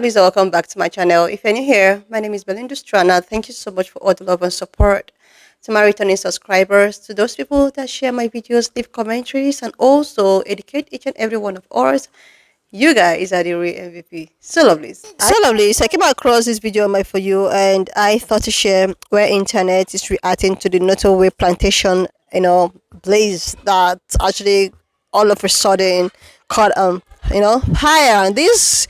Please welcome back to my channel. If you're new here, my name is Belinda Strana. Thank you so much for all the love and support. To my returning subscribers, to those people that share my videos, leave commentaries, and also educate each and every one of us, you guys are the real MVP. So lovely. So I came across this video on my For You, and I thought to share where internet is reacting to the Nawwood Plantation, blaze that actually all of a sudden caught higher. And this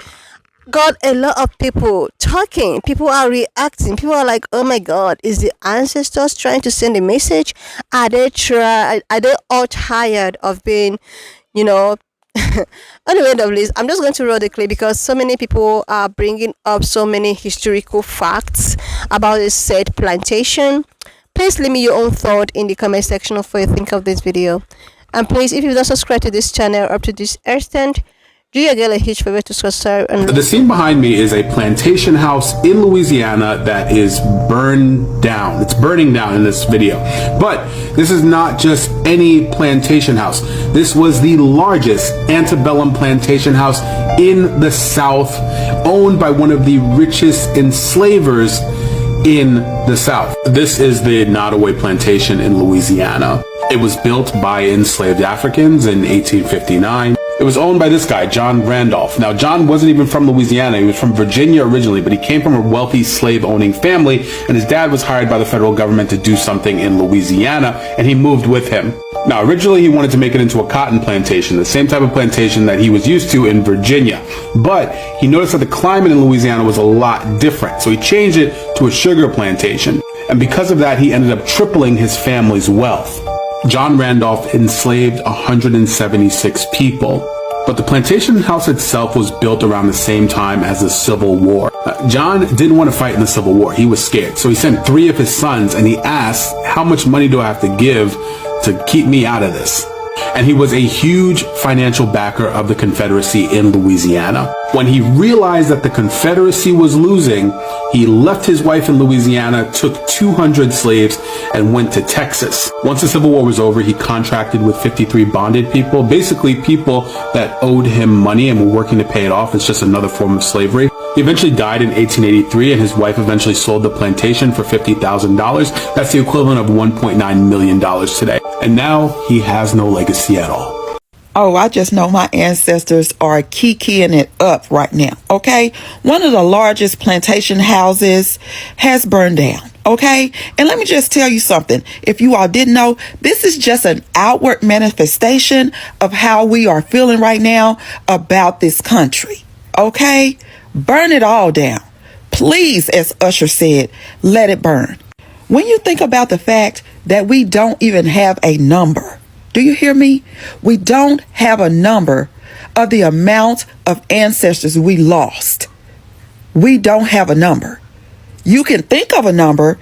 got a lot of people talking. People are reacting. People are like, "Oh my God, is the ancestors trying to send a message? Are they all tired of being, you know?" Anyway, please, I'm just going to roll the clip because so many people are bringing up so many historical facts about this said plantation. Please leave me your own thought in the comment section of what you think of this video. And please, if you don't subscribe to this channel up to this extent, do you get a huge favor to subscribe? And the scene behind me is a plantation house in Louisiana that is burned down. It's burning down in this video. But this is not just any plantation house. This was the largest antebellum plantation house in the South, owned by one of the richest enslavers in the South. This is the Nawwood Plantation in Louisiana. It was built by enslaved Africans in 1859. It was owned by this guy, John Randolph. Now, John wasn't even from Louisiana. He was from Virginia originally, but he came from a wealthy slave-owning family, and his dad was hired by the federal government to do something in Louisiana, and he moved with him. Now, originally, he wanted to make it into a cotton plantation, the same type of plantation that he was used to in Virginia. But he noticed that the climate in Louisiana was a lot different, so he changed it to a sugar plantation. And because of that, he ended up tripling his family's wealth. John Randolph enslaved 176 people, but the plantation house itself was built around the same time as the Civil War. John didn't want to fight in the Civil War. He was scared. So he sent 3 of his sons and he asked, "How much money do I have to give to keep me out of this?" And he was a huge financial backer of the Confederacy in Louisiana. When he realized that the Confederacy was losing, he left his wife in Louisiana, took 200 slaves, and went to Texas. Once the Civil War was over, he contracted with 53 bonded people, basically people that owed him money and were working to pay it off. It's just another form of slavery. He eventually died in 1883, and his wife eventually sold the plantation for $50,000. That's the equivalent of $1.9 million today. And now he has no legacy at all. Oh, I just know my ancestors are kikiing it up right now, okay? One of the largest plantation houses has burned down, okay? And let me just tell you something. If you all didn't know, this is just an outward manifestation of how we are feeling right now about this country, okay? Burn it all down. Please, as Usher said, let it burn. When you think about the fact that we don't even have a number, do you hear me? We don't have a number of the amount of ancestors we lost. We don't have a number. You can think of a number,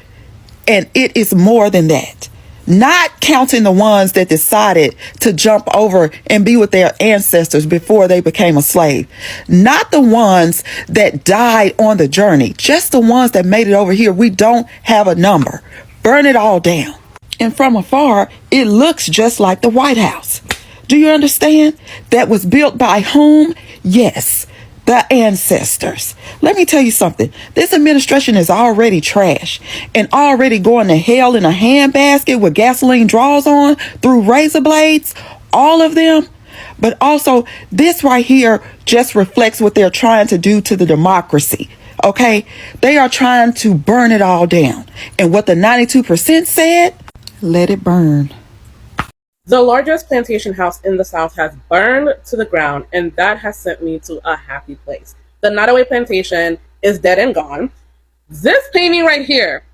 and it is more than that. Not counting the ones that decided to jump over and be with their ancestors before they became a slave. Not the ones that died on the journey. Just the ones that made it over here. We don't have a number. Burn it all down. And from afar, it looks just like the White House. Do you understand? That was built by whom? Yes, the ancestors. Let me tell you something. This administration is already trash and already going to hell in a handbasket with gasoline draws on through razor blades, all of them. But also, this right here just reflects what they're trying to do to the democracy. Okay? They are trying to burn it all down. And what the 92% said, let it burn. The largest plantation house in the South has burned to the ground, and that has sent me to a happy place. The Nawwood Plantation is dead and gone. This painting right here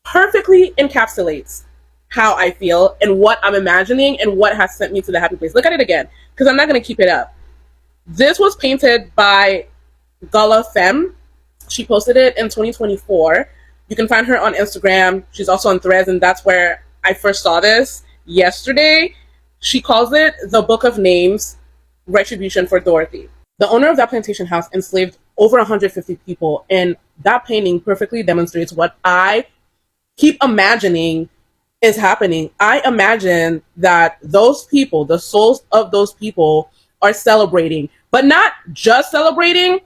perfectly encapsulates how I feel and what I'm imagining and what has sent me to the happy place. Look at it again, because I'm not going to keep it up. This was painted by Gala Femme. She posted it in 2024. You can find her on Instagram. She's also on Threads, and that's where I first saw this yesterday. She calls it the Book of Names, Retribution for Dorothy. The owner of that plantation house enslaved over 150 people, and that painting perfectly demonstrates what I keep imagining is happening. I imagine that those people, the souls of those people, are celebrating, but not just celebrating,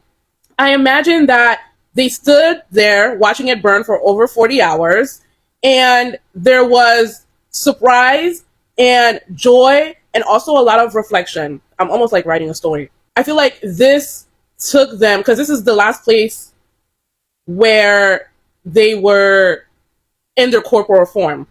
I imagine that they stood there watching it burn for over 40 hours, and there was surprise and joy and also a lot of reflection. I'm almost like writing a story. I feel like this took them, because this is the last place where they were in their corporal form.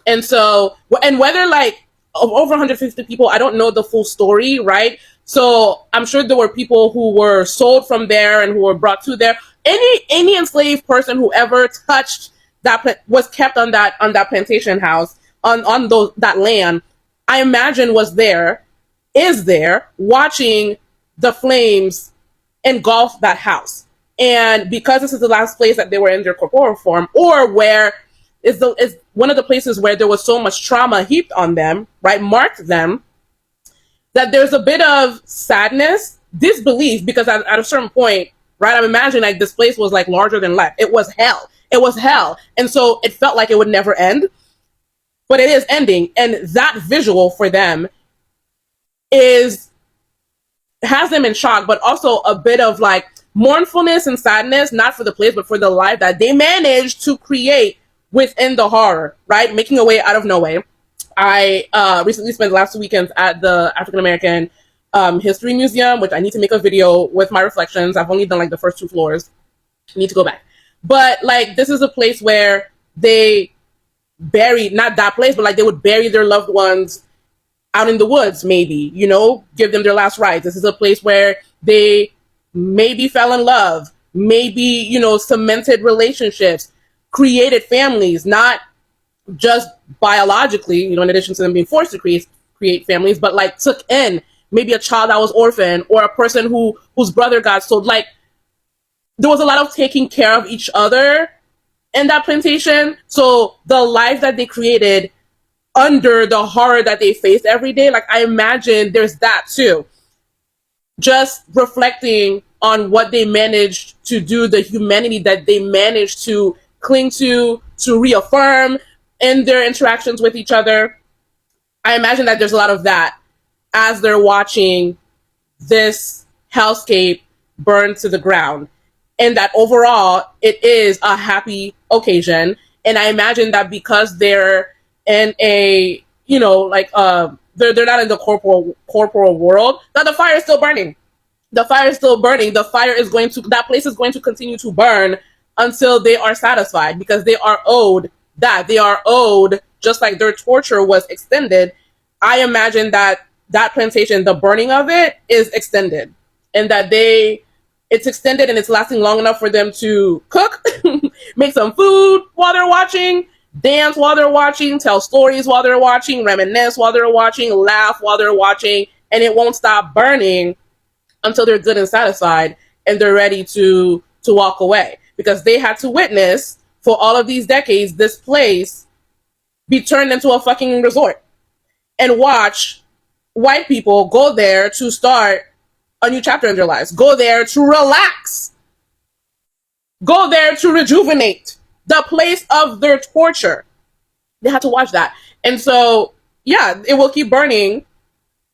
And so, and whether like of over 150 people, I don't know the full story, right? So I'm sure there were people who were sold from there and who were brought to there. Any enslaved person who ever touched that was kept on that plantation house on that land, I imagine is there watching the flames engulf that house. And because this is the last place that they were in their corporal form, or where is one of the places where there was so much trauma heaped on them, right, marked them, that there's a bit of sadness, disbelief, because at a certain point, right, I'm imagining like this place was like larger than life. It was hell. It was hell. And so it felt like it would never end, but it is ending. And that visual for them has them in shock, but also a bit of like mournfulness and sadness, not for the place, but for the life that they managed to create within the horror, right? Making a way out of no way. I recently spent the last 2 weekends at the African American History Museum, which I need to make a video with my reflections. I've only done like the first 2 floors. I need to go back. But like, this is a place where they buried, not that place, but like they would bury their loved ones out in the woods, maybe, give them their last rites. This is a place where they maybe fell in love, maybe, cemented relationships, created families, not just biologically, in addition to them being forced to create families, but like took in maybe a child that was orphaned or a person whose brother got sold. Like, there was a lot of taking care of each other in that plantation. So the life that they created under the horror that they faced every day, like, I imagine there's that too. Just reflecting on what they managed to do, the humanity that they managed to cling to reaffirm in their interactions with each other. I imagine that there's a lot of that as they're watching this hellscape burn to the ground. And that overall, it is a happy occasion. And I imagine that because they're in a, they're not in the corporal world, that the fire is still burning. The fire is still burning. The fire is that place is going to continue to burn until they are satisfied, because they are owed that. They are owed, just like their torture was extended. I imagine that plantation, the burning of it is extended, and that it's extended and it's lasting long enough for them to cook, make some food while they're watching, dance while they're watching, tell stories while they're watching, reminisce while they're watching, laugh while they're watching, and it won't stop burning until they're good and satisfied and they're ready to walk away. Because they had to witness for all of these decades this place be turned into a fucking resort, and watch white people go there to start a new chapter in their lives, go there to relax, go there to rejuvenate, the place of their torture. They had to watch that. And so, yeah, it will keep burning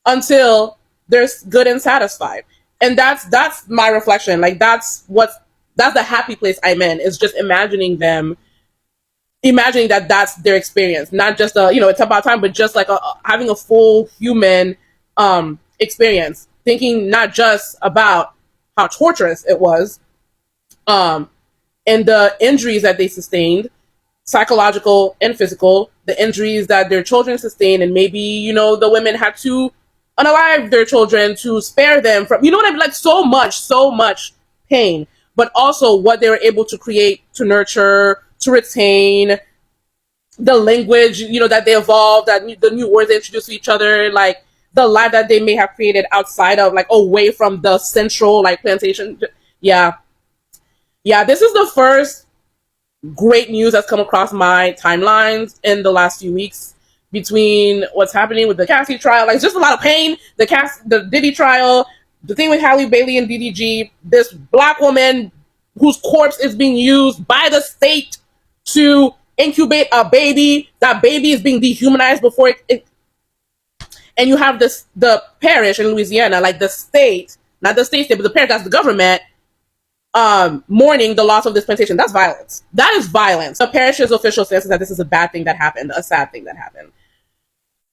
until they're good and satisfied. And that's my reflection. Like, that's the happy place I'm in, is just imagining that that's their experience. Not just it's about time, but just like having a full human experience. Thinking not just about how torturous it was, and the injuries that they sustained, psychological and physical, the injuries that their children sustained, and maybe, the women had to unalive their children to spare them from, what I mean? Like, so much pain, but also what they were able to create, to nurture, to retain, the language, that they evolved, the new words they introduced to each other, like, the life that they may have created outside of, like, away from the central, like, plantation. Yeah, this is the first great news that's come across my timelines in the last few weeks, between what's happening with the Cassie trial. Like, it's just a lot of pain. The Diddy trial, the thing with Halle Bailey and DDG, this black woman whose corpse is being used by the state to incubate a baby. That baby is being dehumanized before it and you have the parish in Louisiana, like the state, not the state, but the parish, that's the government, mourning the loss of this plantation. That's violence. That is violence. The parish's official stance is that this is a bad thing that happened, a sad thing that happened.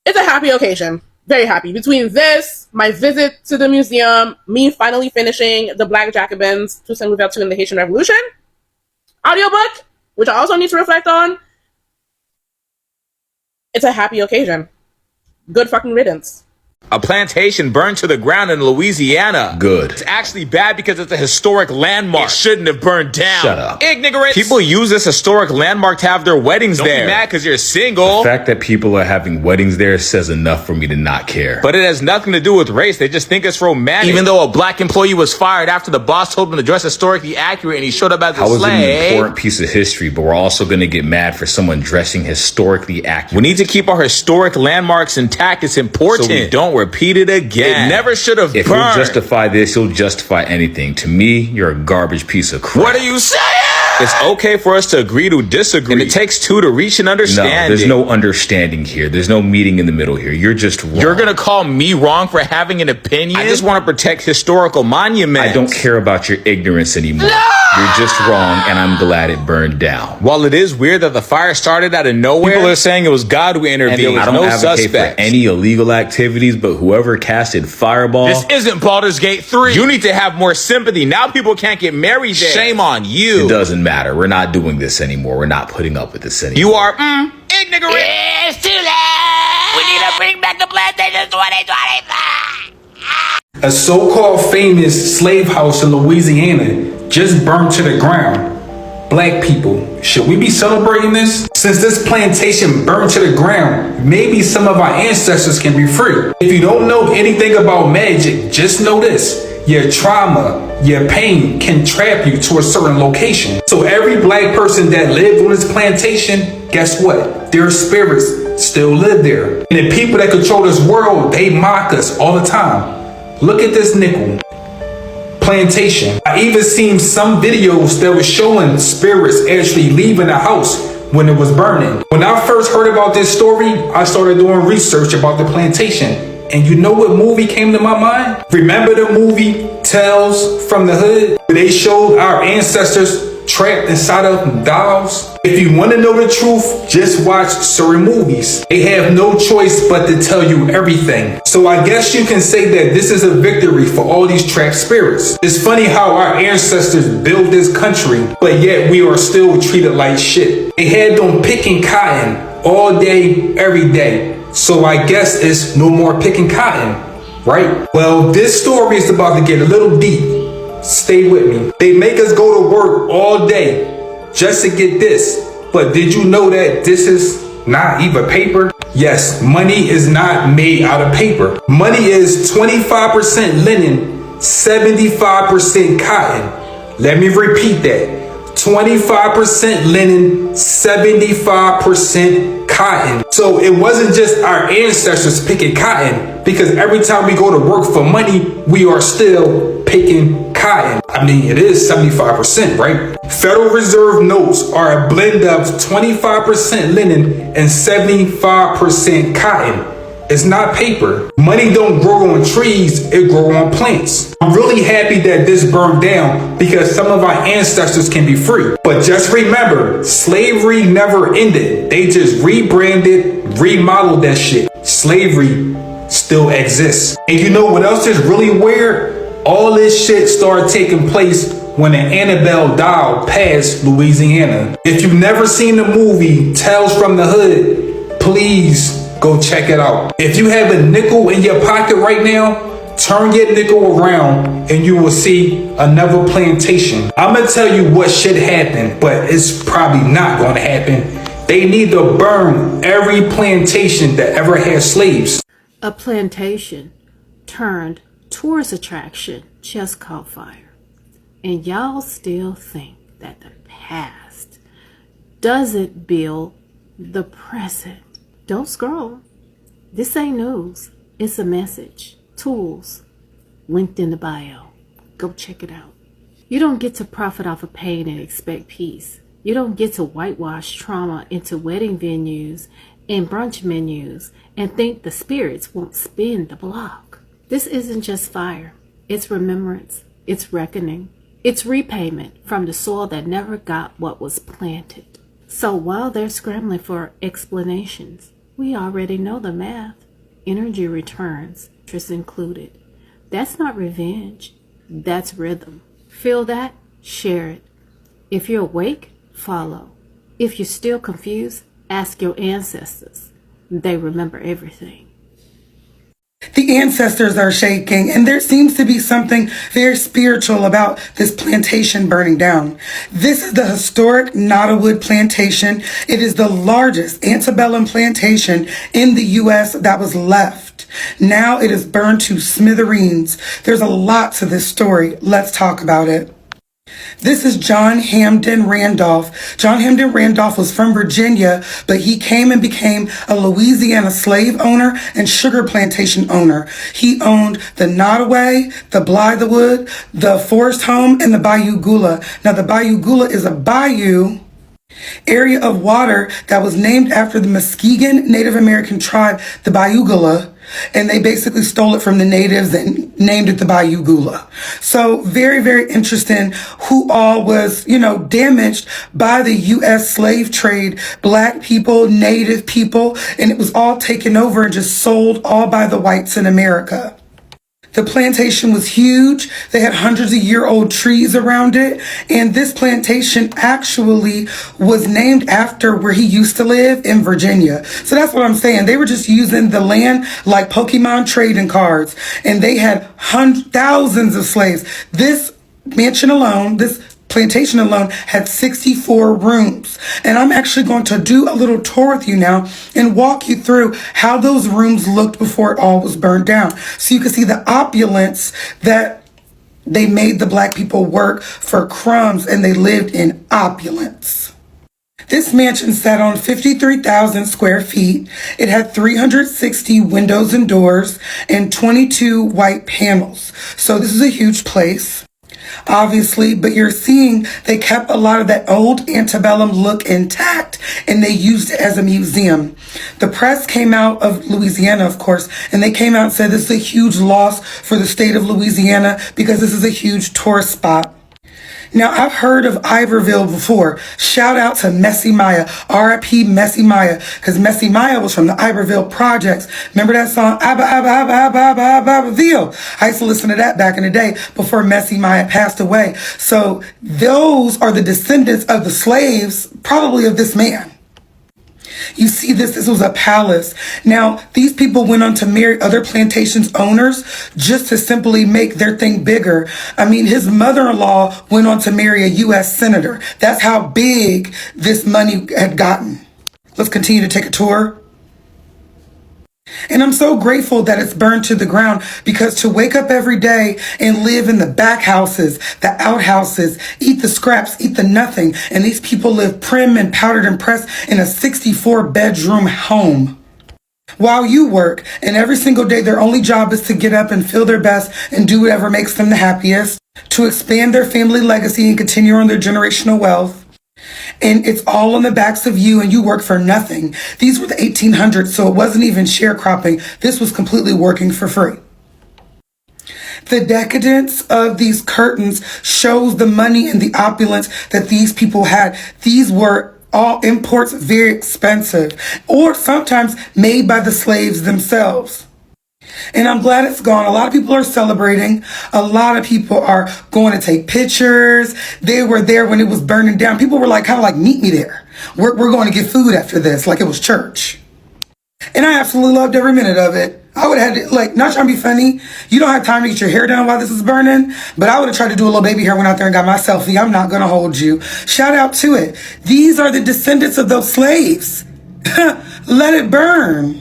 It's a happy occasion. Very happy. Between this, my visit to the museum, me finally finishing the Black Jacobins, Toussaint Louverture in the Haitian Revolution, audiobook, which I also need to reflect on. It's a happy occasion. Good fucking riddance. A plantation burned to the ground in Louisiana. Good. It's actually bad because it's a historic landmark. It shouldn't have burned down. Shut up. Ignorant. People use this historic landmark to have their weddings there. Don't be mad because you're single. The fact that people are having weddings there says enough for me to not care. But it has nothing to do with race. They just think it's romantic. Even though a black employee was fired after the boss told him to dress historically accurate and he showed up as a How is it slave. an important piece of history, but we're also going to get mad for someone dressing historically accurate? We need to keep our historic landmarks intact. It's important. So we don't repeat it again. It never should have If burned. you'll justify this, you'll justify anything. To me, you're a garbage piece of crap. What are you saying? It's okay for us to agree to disagree. And it takes two to reach an understanding. No, there's no understanding here. There's no meeting in the middle here. You're just wrong. You're going to call me wrong for having an opinion? I just want to protect historical monuments. I don't care about your ignorance anymore. No! You're just wrong, and I'm glad it burned down. While it is weird that the fire started out of nowhere, people are saying it was God who intervened. I don't advocate for any illegal activities, but whoever casted Fireball... This isn't Baldur's Gate 3. You need to have more sympathy. Now people can't get married there. Shame on you. It doesn't matter. We're not doing this anymore. We're not putting up with this anymore. You are ignorant. It's too late. We need to bring back the plantation 2025. A so-called famous slave house in Louisiana just burned to the ground. Black people, should we be celebrating this? Since this plantation burned to the ground, maybe some of our ancestors can be free. If you don't know anything about magic, just know this. Your trauma, your pain can trap you to a certain location. So every black person that lived on this plantation, guess what? Their spirits still live there. And the people that control this world, they mock us all the time. Look at this nickel. Plantation. I even seen some videos that was showing spirits actually leaving the house when it was burning. When I first heard about this story, I started doing research about the plantation. And you know what movie came to my mind? Remember the movie Tales from the Hood? They showed our ancestors trapped inside of dolls. If you want to know the truth, just watch certain movies. They have no choice but to tell you everything. So I guess you can say that this is a victory for all these trapped spirits. It's funny how our ancestors built this country, but yet we are still treated like shit. They had them picking cotton all day, every day. So I guess it's no more picking cotton, right? Well, this story is about to get a little deep. Stay with me. They make us go to work all day just to get this. But did you know that this is not even paper? Yes, money is not made out of paper. Money is 25% linen, 75% cotton. Let me repeat that. 25% linen, 75% cotton. So it wasn't just our ancestors picking cotton, because every time we go to work for money, we are still picking cotton. I mean, it is 75%, right? Federal Reserve notes are a blend of 25% linen and 75% cotton. It's not paper. Money don't grow on trees, it grows on plants. I'm really happy that this burned down because some of our ancestors can be free. But just remember, slavery never ended. They just rebranded, remodeled that shit. Slavery still exists. And you know what else is really weird? All this shit started taking place when an Annabelle doll passed Louisiana. If you've never seen the movie Tales from the Hood, please go check it out. If you have a nickel in your pocket right now, turn your nickel around and you will see another plantation. I'm gonna tell you what should happen, but it's probably not gonna happen. They need to burn every plantation that ever had slaves. A plantation turned tourist attraction just caught fire. And y'all still think that the past doesn't build the present. Don't scroll. This ain't news. It's a message. Tools. Linked in the bio. Go check it out. You don't get to profit off of pain and expect peace. You don't get to whitewash trauma into wedding venues and brunch menus and think the spirits won't spin the block. This isn't just fire. It's remembrance. It's reckoning. It's repayment from the soil that never got what was planted. So while they're scrambling for explanations, we already know the math. Energy returns, interest included. That's not revenge. That's rhythm. Feel that? Share it. If you're awake, follow. If you're still confused, ask your ancestors. They remember everything. The ancestors are shaking, and there seems to be something very spiritual about this plantation burning down. This is the historic Nawwood Plantation. It is the largest antebellum plantation in the U.S. that was left. Now it is burned to smithereens. There's a lot to this story. Let's talk about it. This is John Hamden Randolph. John Hamden Randolph was from Virginia, but he came and became a Louisiana slave owner and sugar plantation owner. He owned the Nottoway, the Blythewood, the Forest Home, and the Bayou Gula. Now, the Bayou Gula is a bayou area of water that was named after the Muskegon Native American tribe, the Bayou Gula. And they basically stole it from the natives and named it the Bayou Gula. So very, very interesting who all was, damaged by the U.S. slave trade, black people, native people, and it was all taken over and just sold all by the whites in America. The plantation was huge. They had hundreds of year-old trees around it. And this plantation actually was named after where he used to live in Virginia. So that's what I'm saying. They were just using the land like Pokemon trading cards. And they had thousands of slaves. This mansion alone, this plantation alone had 64 rooms. And I'm actually going to do a little tour with you now and walk you through how those rooms looked before it all was burned down. So you can see the opulence that they made the black people work for crumbs, and they lived in opulence. This mansion sat on 53,000 square feet. It had 360 windows and doors and 22 white panels. So this is a huge place, obviously, but you're seeing they kept a lot of that old antebellum look intact, and they used it as a museum. The press came out of Louisiana, of course, and they came out and said this is a huge loss for the state of Louisiana because this is a huge tourist spot. Now, I've heard of Iberville before. Shout out to Messy Maya, R.I.P. Messy Maya, because Messy Maya was from the Iberville Projects. Remember that song, Iberville? I used to listen to that back in the day before Messy Maya passed away. So those are the descendants of the slaves, probably of this man. You see this was a palace. Now, these people went on to marry other plantations owners just to simply make their thing bigger. I mean, his mother-in-law went on to marry a U.S. senator. That's how big this money had gotten. Let's continue to take a tour. And I'm so grateful that it's burned to the ground, because to wake up every day and live in the back houses, the outhouses, eat the scraps, eat the nothing, and these people live prim and powdered and pressed in a 64-bedroom home while you work, and every single day their only job is to get up and feel their best and do whatever makes them the happiest, to expand their family legacy and continue on their generational wealth. And it's all on the backs of you, and you work for nothing. These were the 1800s, so it wasn't even sharecropping. This was completely working for free. The decadence of these curtains shows the money and the opulence that these people had. These were all imports, very expensive, or sometimes made by the slaves themselves. And I'm glad it's gone. A lot of people are celebrating. A lot of people are going to take pictures. They were there when it was burning down. People were kind of like, meet me there. We're going to get food after this, like it was church. And I absolutely loved every minute of it. I would have had to, not trying to be funny. You don't have time to get your hair done while this is burning. But I would have tried to do a little baby hair, went out there and got my selfie. I'm not going to hold you. Shout out to it. These are the descendants of those slaves. Let it burn.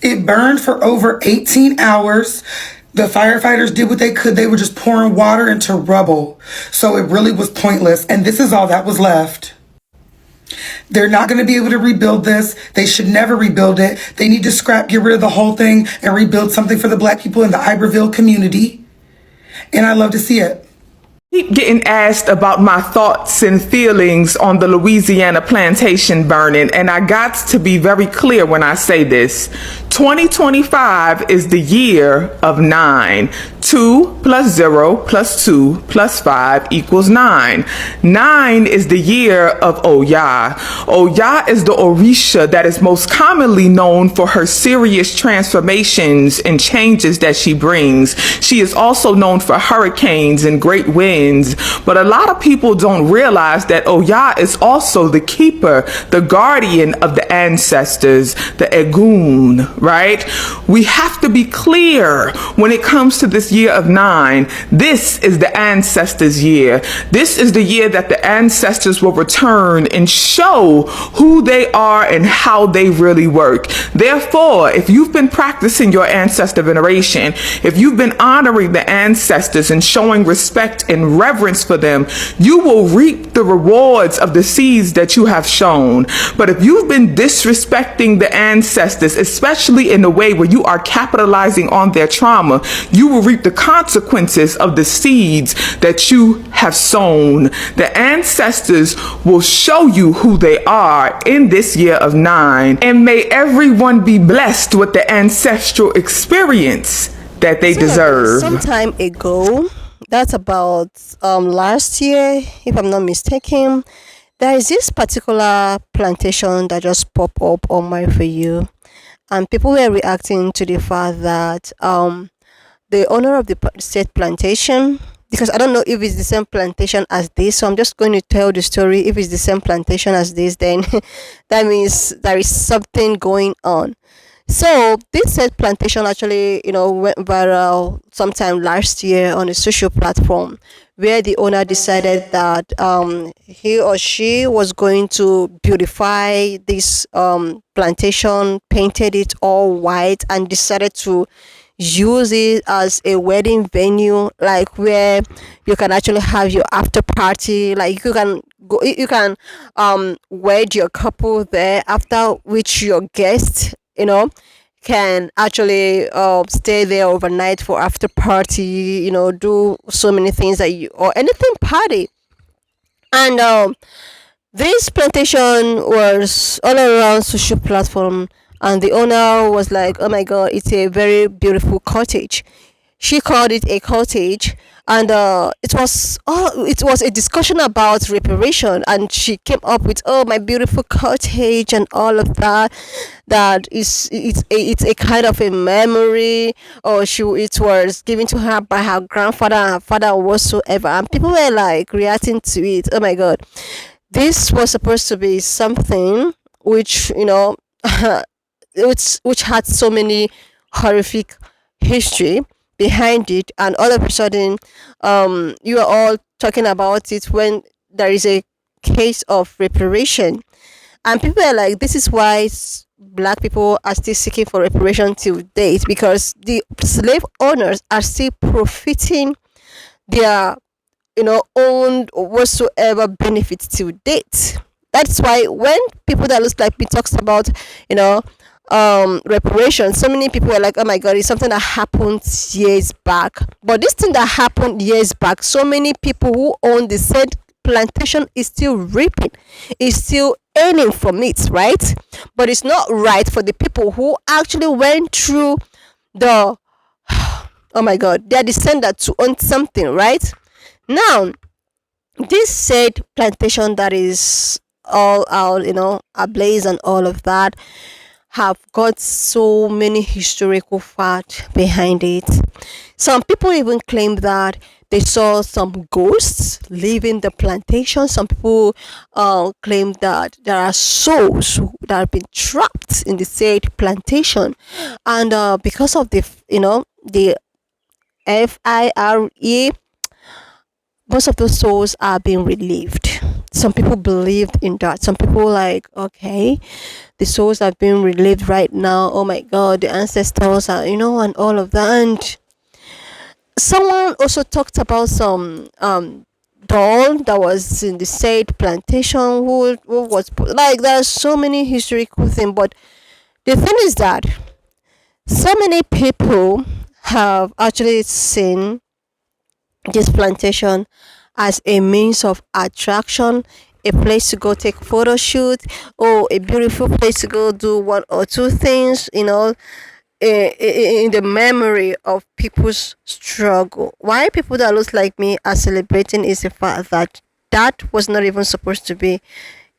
It burned for over 18 hours. The firefighters did what they could. They were just pouring water into rubble. So it really was pointless. And this is all that was left. They're not going to be able to rebuild this. They should never rebuild it. They need to get rid of the whole thing and rebuild something for the black people in the Iberville community. And I love to see it. Keep getting asked about my thoughts and feelings on the Louisiana plantation burning, and I got to be very clear when I say this. 2025 is the year of 9. 2 plus 0 plus 2 plus 5 equals 9. 9 is the year of Oya. Oya is the Orisha that is most commonly known for her serious transformations and changes that she brings. She is also known for hurricanes and great winds, but a lot of people don't realize that Oya is also the keeper, the guardian of the ancestors, the Egun, right? We have to be clear when it comes to this year of 9. This is the ancestors' year. This is the year that the ancestors will return and show who they are and how they really work. Therefore, if you've been practicing your ancestor veneration, if you've been honoring the ancestors and showing respect and reverence for them, you will reap the rewards of the seeds that you have shown. But if you've been disrespecting the ancestors, especially in the way where you are capitalizing on their trauma, you will reap the consequences of the seeds that you have sown. The ancestors will show you who they are in this year of 9. And may everyone be blessed with the ancestral experience that they deserve. Some time ago, that's about last year, if I'm not mistaken, there is this particular plantation that just popped up on my For You, and people were reacting to the fact that the owner of the said plantation, because I don't know if it's the same plantation as this, so I'm just going to tell the story. If it's the same plantation as this, then that means there is something going on. So this said plantation actually, went viral sometime last year on a social platform, where the owner decided that he or she was going to beautify this plantation, painted it all white, and decided to use it as a wedding venue, like where you can actually have your after party, like you can wed your couple there, after which your guests can actually stay there overnight for after party, do so many things that you, or anything party. And this plantation was all around social platform, and the owner was like, "Oh my God, it's a very beautiful cottage." She called it a cottage, and it was a discussion about reparation, and she came up with, "Oh, my beautiful cottage," and all of that. That is, it's a kind of a memory, or it was given to her by her grandfather and her father whatsoever, and people were like reacting to it. Oh my God, this was supposed to be something which which had so many horrific history behind it, and all of a sudden you are all talking about it when there is a case of reparation, and people are like, this is why black people are still seeking for reparation till date, because the slave owners are still profiting their own whatsoever benefits to date. That's why when people that looks like me talks about you know reparations, so many people are like, oh my God, it's something that happened years back. But this thing that happened years back, so many people who own the said plantation is still reaping, is still earning from it, right? But it's not right for the people who actually went through the oh my God, their descendant to own something, right? Now, this said plantation that is all out, ablaze and all of that, have got so many historical facts behind it. Some people even claim that they saw some ghosts leaving the plantation. Some people claim that there are souls that have been trapped in the said plantation, and because of the FIRE, most of those souls are being relieved. Some people believed in that. Some people like, okay, the souls have been relieved right now. Oh my God, the ancestors are, and all of that. And someone also talked about some doll that was in the said plantation who was like, there's so many historical things. But the thing is that so many people have actually seen this plantation as a means of attraction, a place to go take photo shoot, or a beautiful place to go do one or two things, in the memory of people's struggle. Why people that look like me are celebrating is the fact that that was not even supposed to be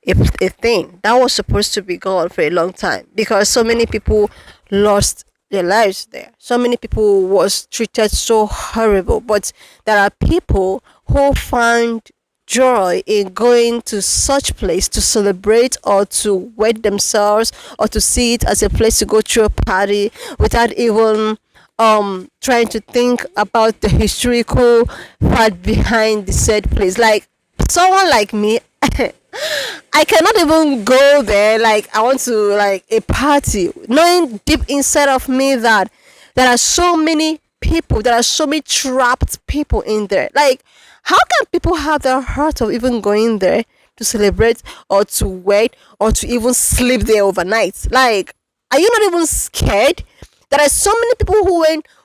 a thing. That was supposed to be gone for a long time, because so many people lost their lives there. So many people was treated so horrible. But there are people who find joy in going to such place to celebrate or to wed themselves, or to see it as a place to go through a party without even trying to think about the historical part behind the said place. Like someone like me, I cannot even go there. Like I want to like a party, knowing deep inside of me that there are so many people, there are so many trapped people in there. Like, how can people have the heart of even going there to celebrate or to wait or to even sleep there overnight? Like, are you not even scared? There are so many people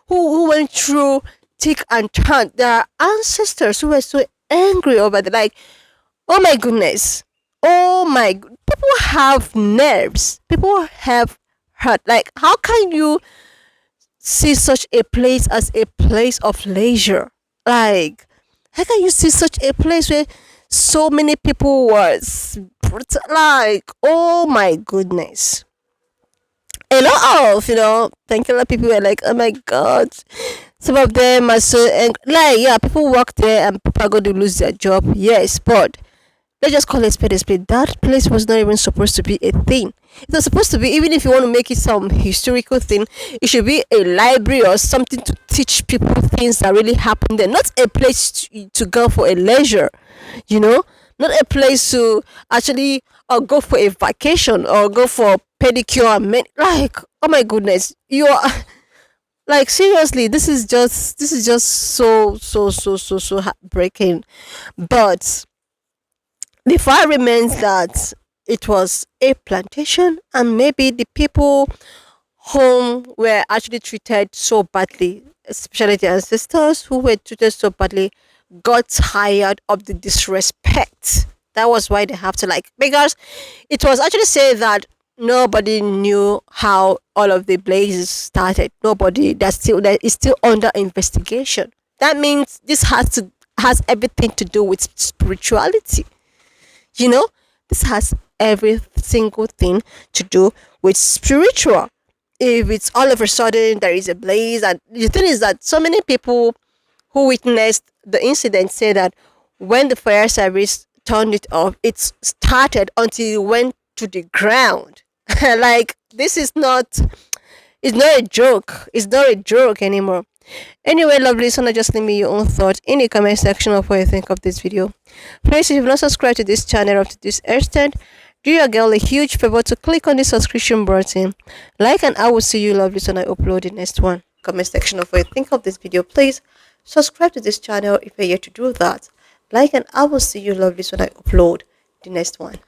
who went through thick and thin. There are ancestors who were so angry over the like, oh my goodness. People have nerves. People have hurt. Like, how can you see such a place as a place of leisure? Like, how can you see such a place where so many people was like, oh my goodness. A lot of, thank you, people were like, oh my god. Some of them are so like, yeah, people work there and people are going to lose their job. Yes, but let's just call it spade a spade. That place was not even supposed to be a thing. It was supposed to be, even if you want to make it some historical thing, it should be a library or something to teach people things that really happened there. Not a place to go for a leisure, you know? Not a place to actually go for a vacation or go for pedicure and like, oh my goodness. You are like, seriously, this is just so heartbreaking. But the fact remains that it was a plantation, and maybe the people whom were actually treated so badly, especially the ancestors who were treated so badly, got tired of the disrespect. That was why they have to like, because it was actually said that nobody knew how all of the blazes started. Nobody, that is still under investigation. That means this has everything to do with spirituality. You know, this has every single thing to do with spiritual. If it's all of a sudden there is a blaze, and the thing is that so many people who witnessed the incident say that when the fire service turned it off, it started until it went to the ground. Like, this is not, it's not a joke. It's not a joke anymore. Anyway, lovely listener, just leave me your own thoughts in the comment section of what you think of this video. Please, if you've not subscribed to this channel up to this extent, do your girl a huge favor to click on the subscription button. Like, and I will see you, lovely listener, when I upload the next one. Comment section of what you think of this video. Please subscribe to this channel if you're yet to do that. Like, and I will see you, lovely listener, when I upload the next one.